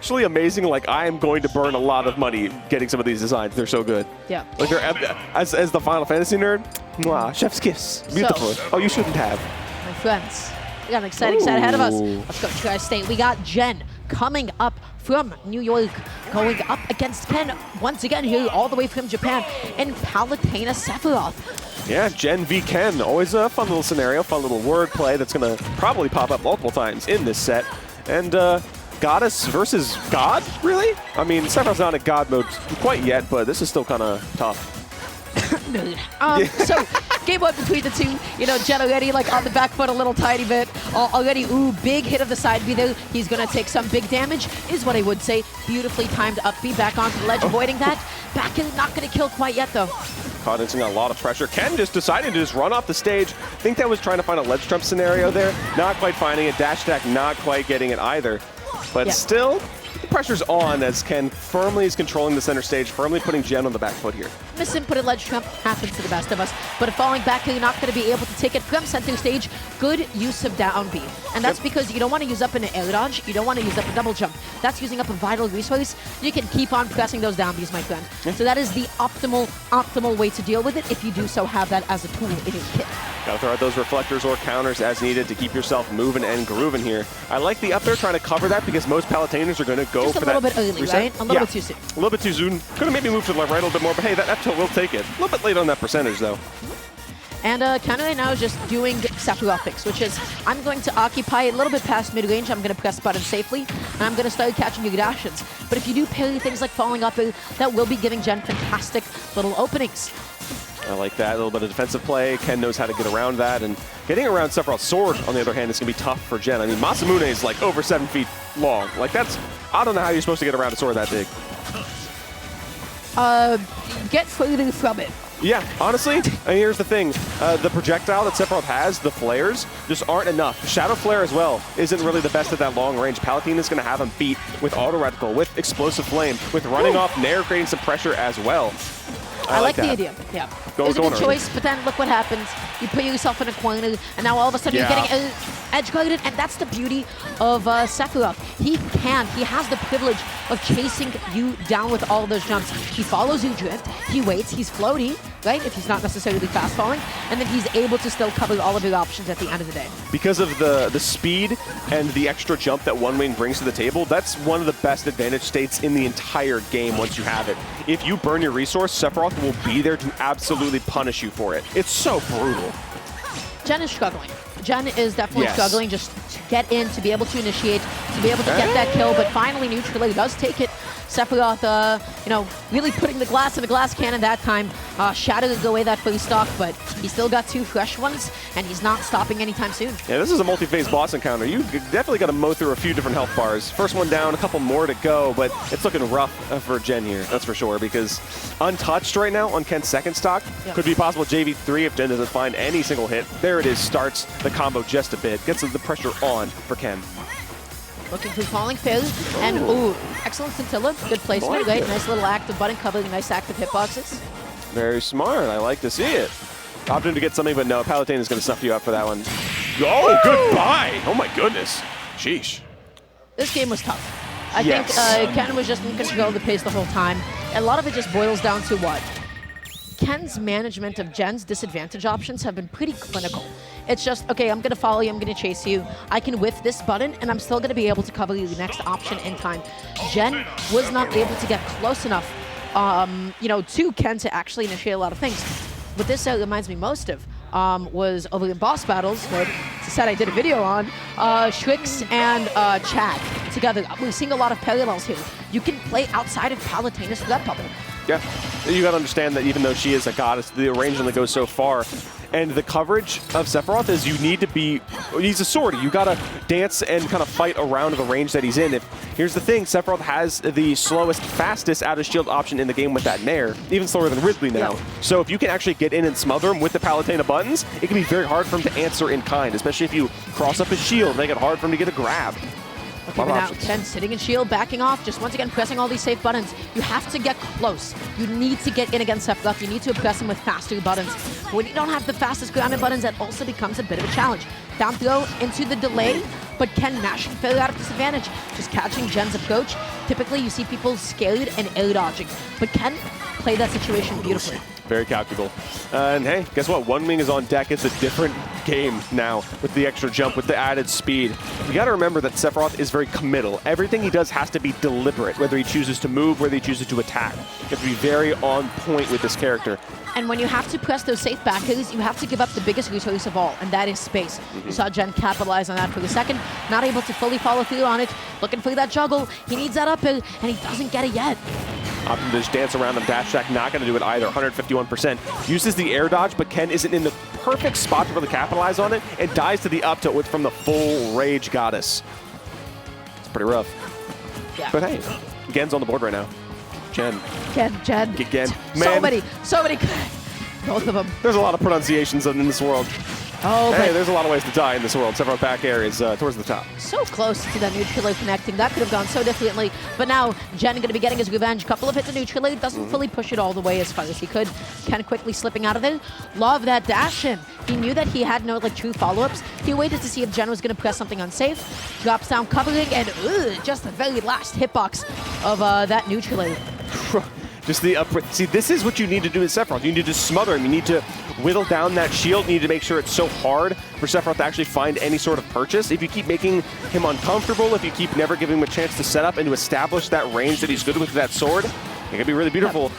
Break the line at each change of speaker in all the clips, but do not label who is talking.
actually amazing. Like, I am going to burn a lot of money getting some of these designs. They're so good.
Yeah.
Like, they're as the Final Fantasy nerd, mwah, chef's kiss. Beautiful.
So,
oh, you shouldn't have.
My friends, we got an exciting set ahead of us. Let's go to Tri-State. We got Jen coming up from New York, going up against Ken once again here, all the way from Japan, in Palutena Sephiroth.
Yeah, Jen v Ken. Always a fun little scenario, fun little wordplay that's going to probably pop up multiple times in this set. And Goddess versus God, really? I mean, Sephiroth's not in God mode quite yet, but this is still kind of tough.
So, game one between the two. You know, Jen already like on the back foot a little tiny bit. Already, ooh, big hit of the side B there. He's going to take some big damage, is what I would say. Beautifully timed up B back onto the ledge, avoiding that. Back in, not going to kill quite yet, though.
Caught into a lot of pressure. Ken just decided to just run off the stage. I think that was trying to find a ledge trump scenario there. Not quite finding it. Dash attack, not quite getting it either. But still, the pressure's on as Ken firmly is controlling the center stage, firmly putting Jen on the back foot here.
Misinputted ledge trump happens to the best of us, but falling back, you're not going to be able to take it from center stage. Good use of down B. And that's because you don't want to use up an air dodge, you don't want to use up a double jump. That's using up a vital resource. You can keep on pressing those down Bs, my friend. So that is the optimal way to deal with it if you do so have that as a tool in your kit.
Gotta throw out those reflectors or counters as needed to keep yourself moving and grooving here. I like the up there trying to cover that because most Paluteners are going to go for that.
Just a little bit early,
reset.
right? A little bit too soon.
A little bit too soon. Could have maybe moved to the right a little bit more, but hey, that tilt will take it. A little bit late on that percentage, though.
And Canada right now is just doing Sephiroth things, which is I'm going to occupy a little bit past mid-range. I'm going to press button safely, and I'm going to start catching your dashes. But if you do parry things like falling up, that will be giving Jen fantastic little openings.
I like that. A little bit of defensive play. Ken knows how to get around that. And getting around Sephiroth's sword, on the other hand, is going to be tough for Jen. I mean, Masamune is like over 7 feet long. Like, that's... I don't know how you're supposed to get around a sword that big.
Get further from it.
Yeah, honestly, and here's the thing. The projectile that Sephiroth has, the flares, just aren't enough. Shadow Flare as well isn't really the best at that long range. Palutena is going to have him beat with Auto Reticle, with Explosive Flame, with running off Nair, creating some pressure as well.
I like the idea. Yeah. It was a good choice, but then look what happens. You put yourself in a corner, and now all of a sudden you're getting edge-guarded, and that's the beauty of Sephiroth. He has the privilege of chasing you down with all of those jumps. He follows you drift, he waits, he's floaty, right, if he's not necessarily fast-falling, and then he's able to still cover all of your options at the end of the day. Because
of the speed and the extra jump that One Wing brings to the table, that's one of the best advantage states in the entire game once you have it. If you burn your resource, Sephiroth will be there to absolutely punish you for it. It's so brutal.
Jen is struggling. Jen is definitely struggling just to get in, to be able to initiate, to be able to get that kill, but finally Neutrally does take it. Sephiroth, you know, really putting the glass in the glass cannon that time. Shattered away that first stock, but he still got 2 fresh ones, and he's not stopping anytime soon. Yeah,
this is a multi-phase boss encounter. You definitely got to mow through a few different health bars. First one down, a couple more to go, but it's looking rough for Jen here, that's for sure, because untouched right now on Ken's second stock. Could be possible JV3 if Jen doesn't find any single hit. There it is, starts the combo just a bit, gets the pressure on for Ken.
Looking for falling Fizz, and ooh, excellent scintilla, good placement, right? Nice little active button covering nice active hitboxes.
Very smart, I like to see it. Opted him to get something, but no, Palutena is going to snuff you out for that one. Oh, goodbye! Oh my goodness, sheesh.
This game was tough. I think Ken was just in control of the pace the whole time. A lot of it just boils down to what? Ken's management of Jen's disadvantage options have been pretty clinical. It's just, okay, I'm going to follow you, I'm going to chase you. I can whiff this button, and I'm still going to be able to cover you the next option in time. Jen was not able to get close enough, you know, to Ken to actually initiate a lot of things. What this reminds me most of was over in boss battles, where it's a set I did a video on, Shrix and Chad together. We're seeing a lot of parallels here. You can play outside of Palutena's threat bubble.
Yeah, you got to understand that even though she is a goddess, the range only goes so far. And the coverage of Sephiroth is you need to be, he's a sword. You got to dance and kind of fight around the range that he's in. Here's the thing, Sephiroth has the slowest, fastest out of shield option in the game with that Nair, even slower than Ridley now. Yeah. So if you can actually get in and smother him with the Palutena buttons, it can be very hard for him to answer in kind, especially if you cross up his shield, make it hard for him to get a grab.
Okay, but now Ken sitting in shield, backing off, just once again pressing all these safe buttons. You have to get close. You need to get in against Sephiroth. You need to press him with faster buttons. But when you don't have the fastest grounded buttons, that also becomes a bit of a challenge. Down throw into the delay, but Ken mashing fairly out of disadvantage. Just catching Jen's approach, typically you see people scared and air dodging, but Ken played that situation beautifully.
Very calculable. And hey, guess what? One wing is on deck. It's a different game now with the extra jump, with the added speed. You got to remember that Sephiroth is very committal. Everything he does has to be deliberate, whether he chooses to move, whether he chooses to attack. You have to be very on point with this character.
And when you have to press those safe backers, you have to give up the biggest resource of all, and that is space. You saw Gen capitalize on that for the second, not able to fully follow through on it, looking for that juggle. He needs that up air, and he doesn't get it yet.
Opting to just dance around him. Dash attack not going to do it either. 151%. Uses the air dodge, but Ken isn't in the perfect spot to really capitalize on it, and dies to the up tilt from the full Rage Goddess. It's pretty rough.
Yeah.
But hey, Gen's on the board right now. Gen.
Gen.
Man.
So many. Both of them.
There's a lot of pronunciations in this world.
Oh,
hey, there's a lot of ways to die in this world. Sephiroth back air is towards the top.
So close to that neutral air connecting. That could have gone so differently. But now, Gen going to be getting his revenge. Couple of hits of neutral air. Doesn't fully push it all the way as far as he could. Ken quickly slipping out of there. Love that dash in. He knew that he had no true follow-ups. He waited to see if Gen was going to press something unsafe. Drops down covering, and just the very last hitbox of that neutral air.
Just the up. See, this is what you need to do with Sephiroth. You need to smother him. You need to whittle down that shield. You need to make sure it's so hard for Sephiroth to actually find any sort of purchase. If you keep making him uncomfortable, if you keep never giving him a chance to set up and to establish that range that he's good with that sword, it can be really beautiful.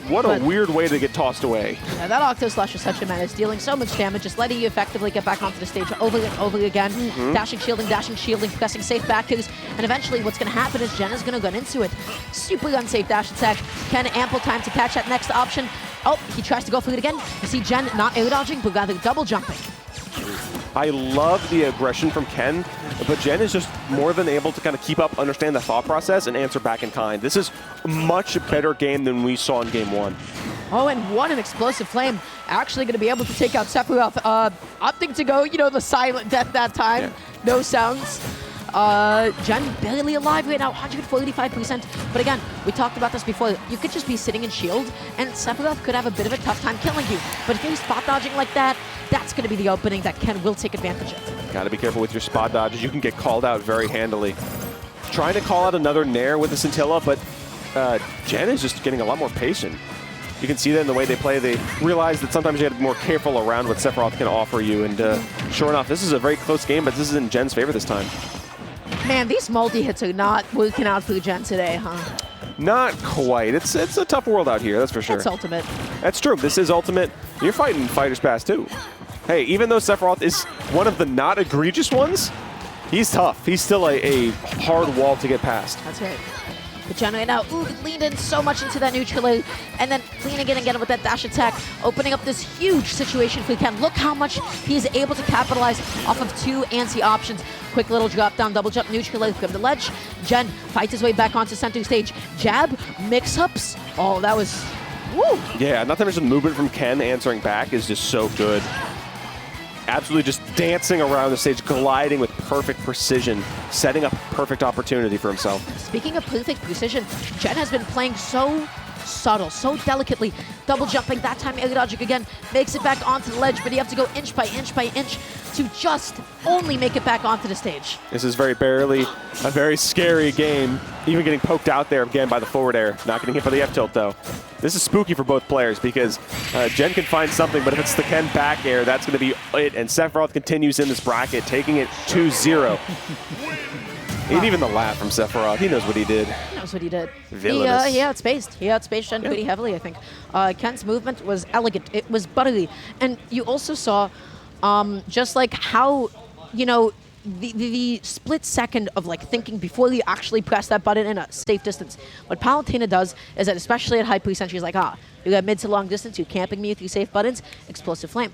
What a weird way to get tossed away.
Yeah, that Octo Slash is such a menace, dealing so much damage, just letting you effectively get back onto the stage over and over again. Dashing, shielding, pressing safe backers, and eventually what's going to happen is Jen is going to gun into it. Super unsafe dash attack. Ken ample time to catch that next option. Oh, he tries to go for it again. You see Jen not air dodging, but rather double jumping.
I love the aggression from Ken, but Jen is just more than able to kind of keep up, understand the thought process, and answer back in kind. This is a much better game than we saw in Game 1.
Oh, and what an explosive flame. Actually going to be able to take out Sephiroth. Opting to go, the silent death that time. Yeah. No sounds. Jen barely alive right now, 145%. But again, we talked about this before. You could just be sitting in shield, and Sephiroth could have a bit of a tough time killing you. But if you're spot dodging like that, that's going to be the opening that Ken will take advantage of.
Got to be careful with your spot dodges. You can get called out very handily. Trying to call out another Nair with the Scintilla, but Jen is just getting a lot more patient. You can see that in the way they play. They realize that sometimes you have to be more careful around what Sephiroth can offer you. And sure enough, this is a very close game, but this is in Jen's favor this time.
Man, these multi-hits are not working out for Jen today, huh?
Not quite. It's a tough world out here, that's for sure.
It's Ultimate.
That's true. This is Ultimate. You're fighting Fighters Pass, too. Hey, even though Sephiroth is one of the not egregious ones, he's tough. He's still a hard wall to get past.
That's right. The Jen right now, leaned in so much into that neutral air, and then leaning in again with that dash attack, opening up this huge situation for Ken. Look how much he's able to capitalize off of two anti options. Quick little drop down, double jump, neutral air from the ledge. Jen fights his way back onto center stage. Jab, mix-ups. Oh, that was, woo!
Yeah, not to mention the movement from Ken answering back is just so good. Absolutely just dancing around the stage, gliding with perfect precision, setting up perfect opportunity for himself.
Speaking of perfect precision, Jen has been playing so subtle, so delicately, double jumping, that time air dodging again, makes it back onto the ledge, but you have to go inch by inch by inch to just only make it back onto the stage.
This is very barely a very scary game, even getting poked out there again by the forward air, not getting hit by the F-tilt though. This is spooky for both players because Jen can find something, but if it's the Ken back air, that's going to be it, and Sephiroth continues in this bracket, taking it 2-0. And even the laugh from Sephiroth, he knows what he did.
He knows what he did.
Villainous.
He outspaced. He outspaced Jen pretty heavily, I think. Ken's movement was elegant. It was buttery. And you also saw just like how, the split second of thinking before you actually press that button in a safe distance. What Palutena does is that, especially at high percent, she's like, you got mid to long distance, you're camping me with your safe buttons, explosive flame.